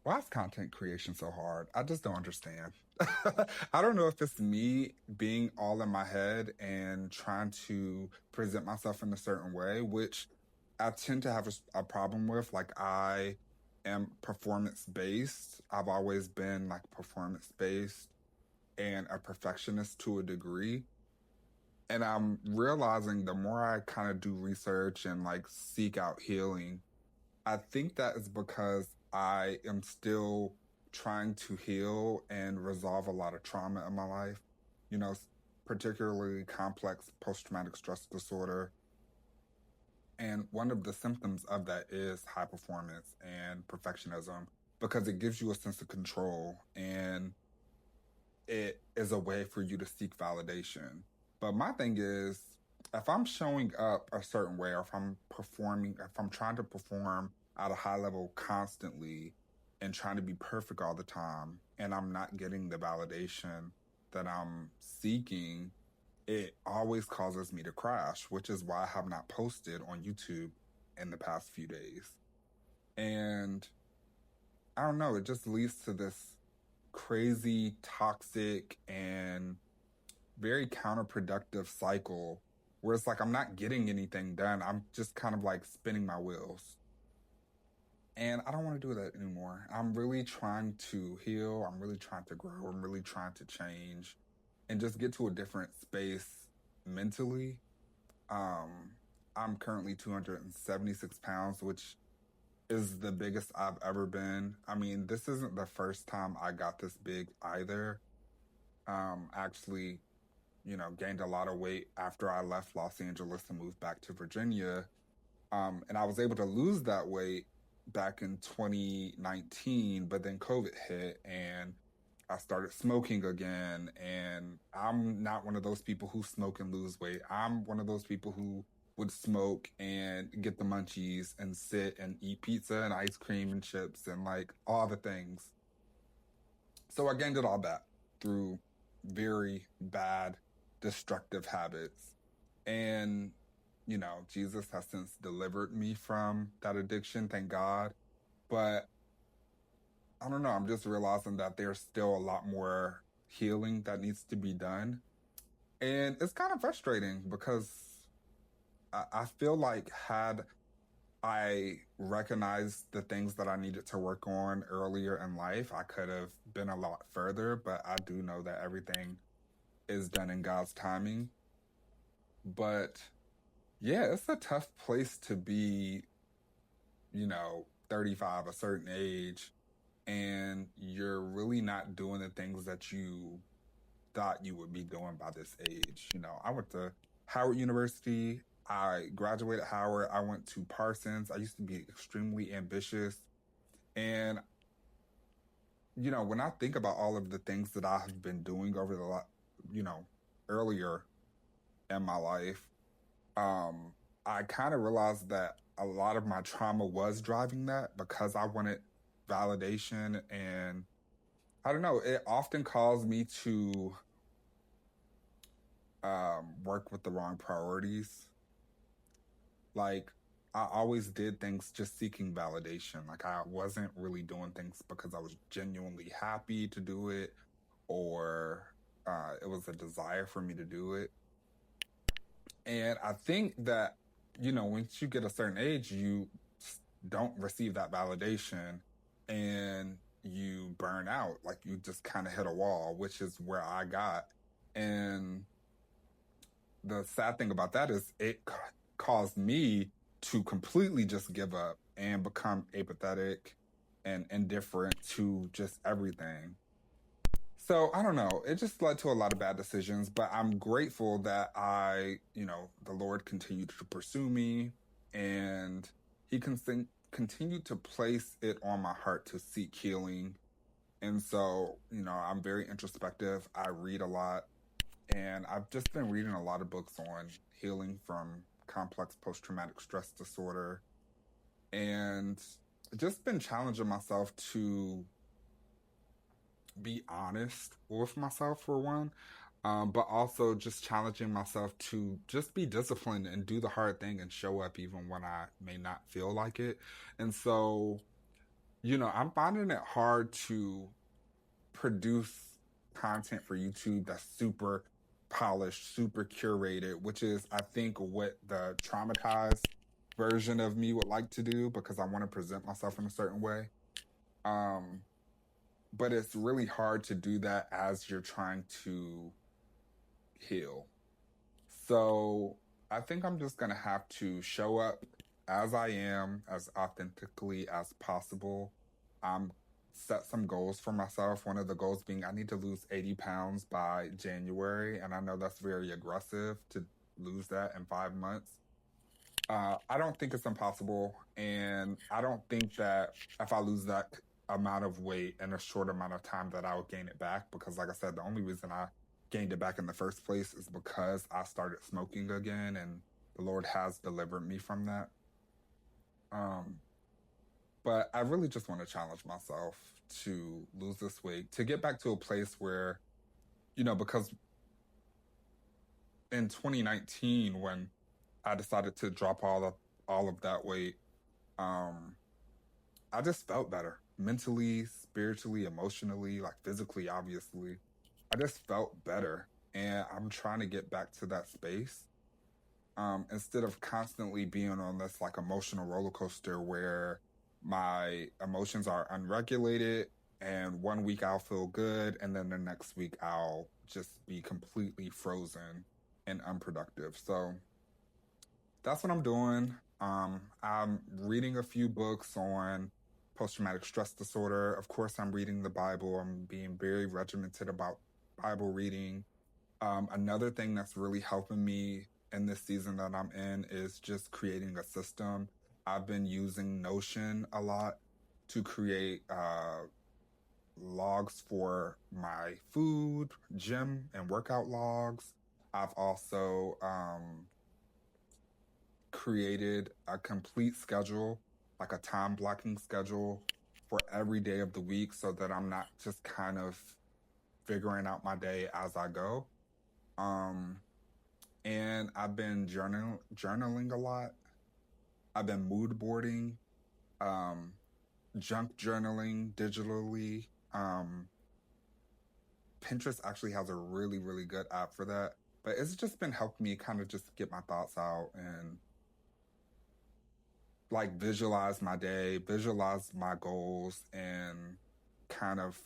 Why is content creation so hard? I just don't understand. I don't know if it's me being all in my head and trying to present myself in a certain way, which I tend to have a problem with. Like, I am performance based. I've always been like performance based and a perfectionist to a degree. And I'm realizing the more I kind of do research and like seek out healing, I think that is because I am still trying to heal and resolve a lot of trauma in my life, you know, particularly complex post traumatic stress disorder. And one of the symptoms of that is high performance and perfectionism because it gives you a sense of control and it is a way for you to seek validation. But my thing is, if I'm showing up a certain way, or if I'm trying to perform at a high level constantly and trying to be perfect all the time, and I'm not getting the validation that I'm seeking, it always causes me to crash, which is why I have not posted on YouTube in the past few days. And I don't know, it just leads to this crazy, toxic, and very counterproductive cycle where it's like I'm not getting anything done. I'm just kind of like spinning my wheels. And I don't want to do that anymore. I'm really trying to heal. I'm really trying to grow. I'm really trying to change and just get to a different space mentally. Um, I'm currently 276 pounds, which is the biggest I've ever been. I mean, this isn't the first time I got this big either. Actually, gained a lot of weight after I left Los Angeles and moved back to Virginia. And I was able to lose that weight back in 2019, but then COVID hit and I started smoking again. And I'm not one of those people who smoke and lose weight. I'm one of those people who would smoke and get the munchies and sit and eat pizza and ice cream and chips and like all the things. So I gained it all back through very bad, destructive habits. And, Jesus has since delivered me from that addiction, thank God. But I don't know, I'm just realizing that there's still a lot more healing that needs to be done. And it's kind of frustrating because I feel like had I recognized the things that I needed to work on earlier in life, I could have been a lot further. But I do know that everything is done in God's timing. But yeah, it's a tough place to be, 35, a certain age, and you're really not doing the things that you thought you would be doing by this age. I went to Howard University. I graduated Howard. I went to Parsons. I used to be extremely ambitious. And, when I think about all of the things that I have been doing over you know, earlier in my life, I kind of realized that a lot of my trauma was driving that because I wanted validation. And I don't know, it often caused me to work with the wrong priorities. Like, I always did things just seeking validation. Like, I wasn't really doing things because I was genuinely happy to do it or it was a desire for me to do it. And I think that, once you get a certain age, you don't receive that validation and you burn out. Like, you just kind of hit a wall, which is where I got. And the sad thing about that is it caused me to completely just give up and become apathetic and indifferent to just everything. So I don't know. It just led to a lot of bad decisions, but I'm grateful that the Lord continued to pursue me and He continued to place it on my heart to seek healing. And so, I'm very introspective. I read a lot and I've just been reading a lot of books on healing from complex post traumatic stress disorder and just been challenging myself to be honest with myself for one, but also just challenging myself to just be disciplined and do the hard thing and show up even when I may not feel like it. And so I'm finding it hard to produce content for YouTube that's super polished, super curated, which is, I think, what the traumatized version of me would like to do because I want to present myself in a certain way. Um, but it's really hard to do that as you're trying to heal. So I think I'm just going to have to show up as I am, as authentically as possible. Set some goals for myself. One of the goals being I need to lose 80 pounds by January. And I know that's very aggressive to lose that in 5 months. I don't think it's impossible. And I don't think that if I lose that amount of weight in a short amount of time that I will gain it back. Because, like I said, the only reason I gained it back in the first place is because I started smoking again. And the Lord has delivered me from that. Um, but I really just want to challenge myself to lose this weight, to get back to a place where, because in 2019, when I decided to drop all of that weight, um, I just felt better mentally, spiritually, emotionally, like physically, obviously. I just felt better. And I'm trying to get back to that space, instead of constantly being on this like emotional roller coaster where my emotions are unregulated. And one week I'll feel good. And then the next week I'll just be completely frozen and unproductive. So that's what I'm doing. I'm reading a few books on post traumatic stress disorder. Of course, I'm reading the Bible. I'm being very regimented about Bible reading. Another thing that's really helping me in this season that I'm in is just creating a system. I've been using Notion a lot to create logs for my food, gym, and workout logs. I've also created a complete schedule, like a time blocking schedule for every day of the week so that I'm not just kind of figuring out my day as I go. Um, and I've been journaling a lot. I've been mood boarding, um, junk journaling digitally. Pinterest actually has a really, really good app for that. But it's just been helping me kind of just get my thoughts out and like visualize my day, visualize my goals, and kind of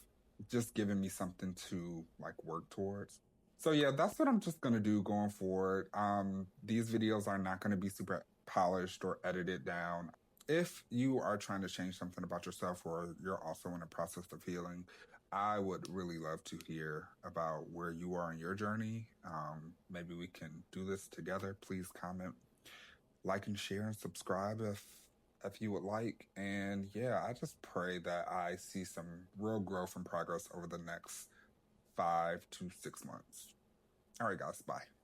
just giving me something to like work towards. So yeah, that's what I'm just gonna do going forward. These videos are not gonna be super polished or edited down. If you are trying to change something about yourself or you're also in the process of healing, I would really love to hear about where you are in your journey. Maybe we can do this together. Please comment, like, and share, and subscribe if you would like. And yeah, I just pray that I see some real growth and progress over the next 5 to 6 months. All right, guys, bye.